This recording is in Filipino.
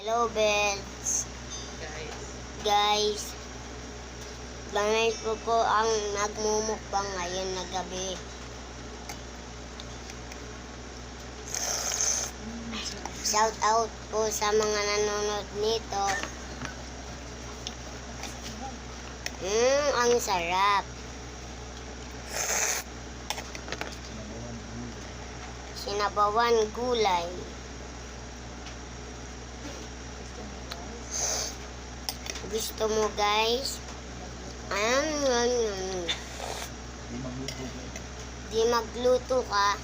Hello, Bets. Guys, Banay po ang nagmumukbang ngayon na gabi. Shout out po sa mga nanonood nito. Ang sarap. Sinabawan gulay. Gusto mo, guys? Di magluto ka.